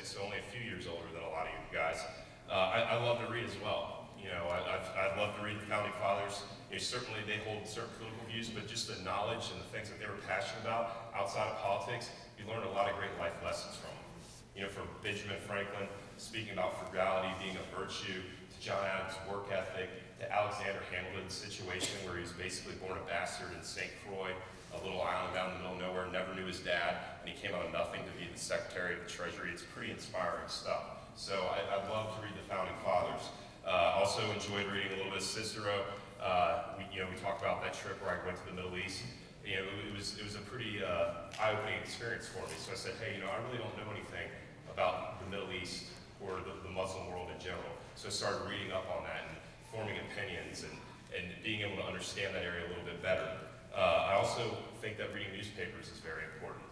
So only a few years older than a lot of you guys. I love to read as well. You know, I love to read the Founding Fathers. You know, certainly they hold certain political views, but just the knowledge and the things that they were passionate about outside of politics, you learn a lot of great life lessons from them. You know, from Benjamin Franklin, speaking about frugality being a virtue, to John Adams' work ethic, to Alexander Hamilton's situation where he was basically born a bastard in St. Croix, a little island down in the middle of nowhere, never knew his dad, and he came out of nothing to be the Secretary of the Treasury. It's pretty inspiring stuff. So I love to read the Founding Fathers. Also enjoyed reading a little bit of Cicero. We talked about that trip where I went to the Middle East. You know, it was a pretty eye-opening experience for me. So I said, hey, you know, I really don't know anything about the Middle East or the Muslim world in general. So I started reading up on that and forming opinions and being able to understand that area a little bit better. I also think that reading newspapers is very important.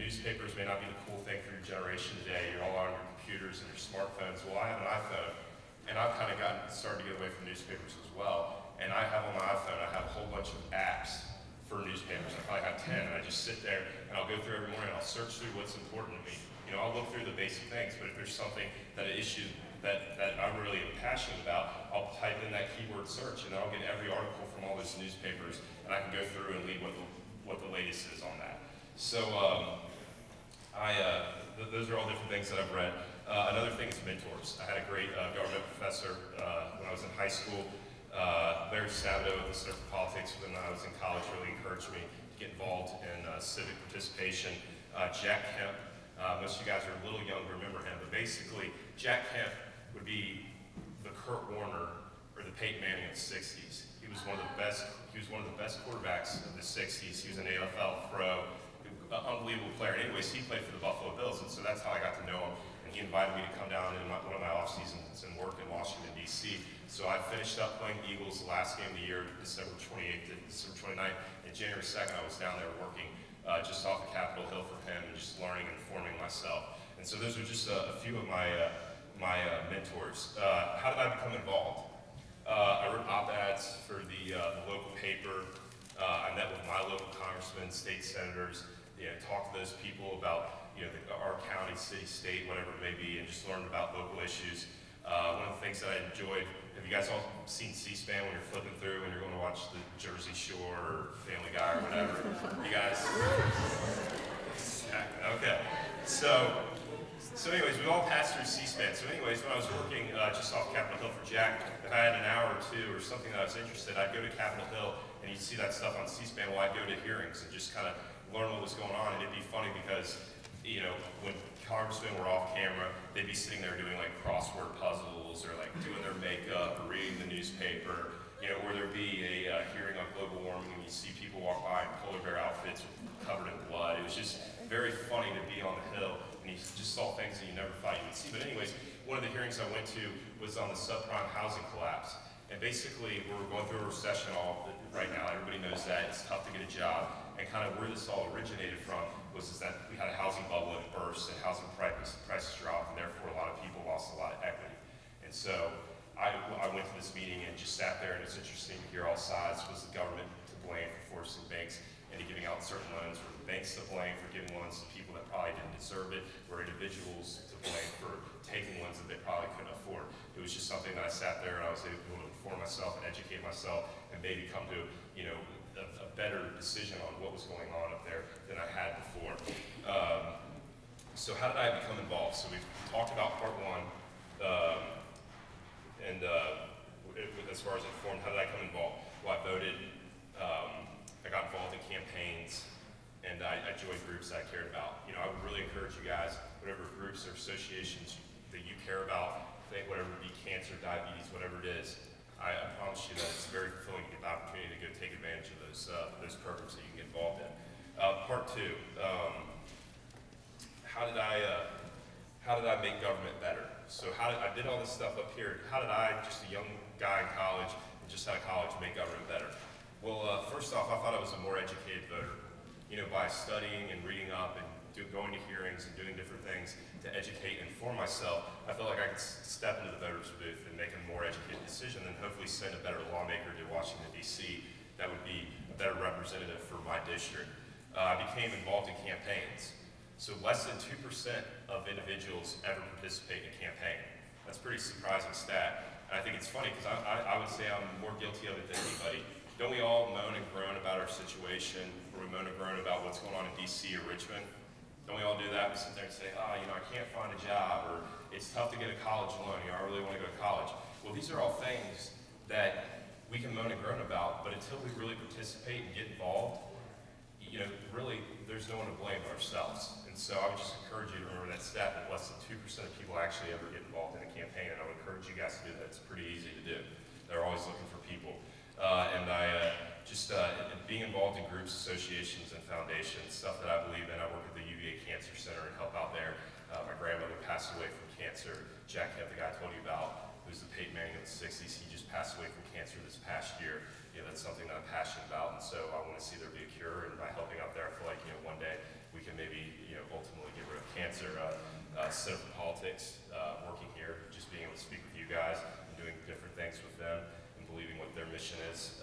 Newspapers may not be the cool thing for your generation today. You're all on your computers and your smartphones. Well, I have an iPhone, and I've kind of started to get away from newspapers as well. And I have on my iPhone, I have a whole bunch of apps for newspapers. I probably have 10, and I just sit there and I'll go through every morning and I'll search through what's important to me. You know, I'll look through the basic things, but if there's something, an issue that I'm really passionate about, I'll type in that keyword search, and then I'll get every article from all those newspapers, and I can go through and read what the latest is on that. So those are all different things that I've read. Another thing is mentors. I had a great government professor when I was in high school. Larry Sabato of the Center for Politics when I was in college really encouraged me to get involved in civic participation. Jack Kemp, most of you guys are a little young to remember him, but basically Jack Kemp would be the Kurt Warner or the Peyton Manning of the 60s. He was one of the best quarterbacks of the 60s. He was an AFL pro, unbelievable player. Anyways, he played for the Buffalo Bills, and so that's how I got to know him. And he invited me to come down in one of my off seasons and work in Washington, D.C. So I finished up playing the Eagles the last game of the year, December 28th to December 29th. And January 2nd, I was down there working just off of Capitol Hill for him and just learning and forming myself. And so those are just a few of my mentors. How did I become involved? I wrote op-eds for the local paper. I met with my local congressmen, state senators, talked to those people about our county, city, state, whatever it may be, and just learned about local issues. One of the things that I enjoyed, have you guys all seen C-SPAN when you're flipping through and you're going to watch the Jersey Shore or Family Guy or whatever? You guys? Okay. So anyways, we all passed through C-SPAN. So anyways, when I was working just off Capitol Hill for Jack, if I had an hour or two or something that I was interested, I'd go to Capitol Hill and you'd see that stuff on C-SPAN. Well, I'd go to hearings and just kind of learn what was going on. And it'd be funny because, when congressmen were off camera, they'd be sitting there doing like crossword puzzles or like doing their makeup or reading the newspaper, or there'd be a hearing on global warming and you see people walk by in polar bear outfits covered in blood. It was just very funny to be on the Hill and you just saw things that you never thought you would see. But anyways, one of the hearings I went to was on the subprime housing collapse. And basically, we're going through a recession right now. Everybody knows that. It's tough to get a job. And kind of where this all originated from was that we had a housing bubble and burst and housing prices dropped, and therefore a lot of people lost a lot of equity. And so I went to this meeting and just sat there, and it's interesting to hear all sides. Was the government to blame for forcing banks into giving out certain loans? Were the banks to blame for giving loans to people that probably didn't deserve it? Were individuals to blame for taking loans that they probably couldn't afford? It was just something that I sat there and I was able to inform myself and educate myself and maybe come to a better decision on what was going on up there than I had before. So how did I become involved? So we've talked about part one, as far as informed, how did I come involved? Well, I voted, I got involved in campaigns, and I joined groups that I cared about. I would really encourage you guys, whatever groups or associations that you care about, whatever it be, cancer, diabetes, whatever it is, I promise you that it's very fulfilling to get the opportunity to go take advantage of those programs that you can get involved in. Part two, how did I make government better? So I did all this stuff up here. How did I, just a young guy in college, just out of college, make government better? Well, first off, I thought I was a more educated voter. By studying and reading up and going to hearings and doing different things to educate and inform myself, I felt like I could step into the voter's booth and make a more educated decision and hopefully send a better lawmaker to Washington, D.C. that would be a better representative for my district. I became involved in campaigns. So less than 2% of individuals ever participate in a campaign. That's a pretty surprising stat. And I think it's funny because I would say I'm more guilty of it than anybody. Don't we all moan and groan about our situation, or we moan and groan about what's going on in DC or Richmond? Don't we all do that? We sit there and say, oh, you know, I can't find a job, or it's tough to get a college loan, you know, I really want to go to college. Well, these are all things that we can moan and groan about, but until we really participate and get involved, you know, really, there's no one to blame but ourselves. And so I would just encourage you to remember that stat that less than 2% of people actually ever get involved in a campaign, and I would encourage you guys to do that. It's pretty easy to do. They're always looking for people. Being involved in groups, associations, and foundations, stuff that I believe in. I work at the u.va Cancer Center and help out there. My grandmother passed away from cancer. Jack Kemp, the guy I told you about, who's the Peyton Manning of the 60s, he just passed away from cancer this past year. You know, that's something that I'm passionate about, and so I want to see there be a cure, and by helping out there, I feel like, you know, one day we can maybe, you know, ultimately get rid of cancer. Center for Politics, working here, just being able to speak with you guys and doing different things with them and believing what their mission is.